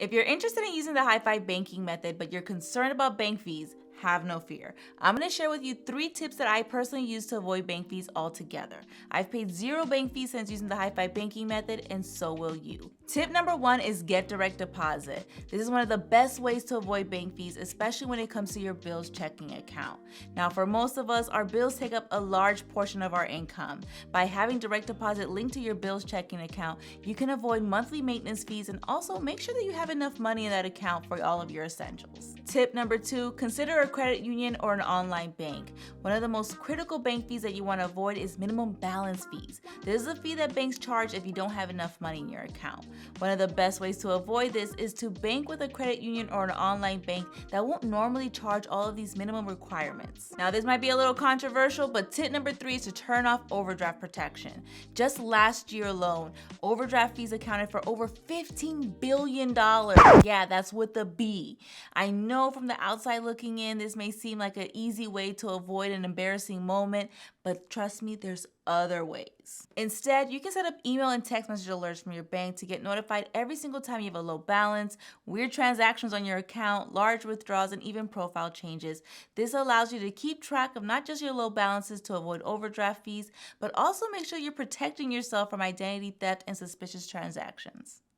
If you're interested in using the high-five banking method, but you're concerned about bank fees, have no fear. I'm going to share with you 3 tips that I personally use to avoid bank fees altogether. I've paid 0 bank fees since using the high-five banking method, and so will you. Tip number 1 is get direct deposit. This is one of the best ways to avoid bank fees, especially when it comes to your bills checking account. Now, for most of us, our bills take up a large portion of our income. By having direct deposit linked to your bills checking account, you can avoid monthly maintenance fees and also make sure that you have enough money in that account for all of your essentials. Tip number 2, consider a credit union or an online bank. One of the most critical bank fees that you want to avoid is minimum balance fees. This is a fee that banks charge if you don't have enough money in your account. One of the best ways to avoid this is to bank with a credit union or an online bank that won't normally charge all of these minimum requirements. Now, this might be a little controversial, but tip number 3 is to turn off overdraft protection. Just last year alone, overdraft fees accounted for over $15 billion. Yeah, that's with a B. I know from the outside looking in, this may seem like an easy way to avoid an embarrassing moment, but trust me, there's other ways. Instead, you can set up email and text message alerts from your bank to get notified every single time you have a low balance, weird transactions on your account, large withdrawals, and even profile changes. This allows you to keep track of not just your low balances to avoid overdraft fees, but also make sure you're protecting yourself from identity theft and suspicious transactions.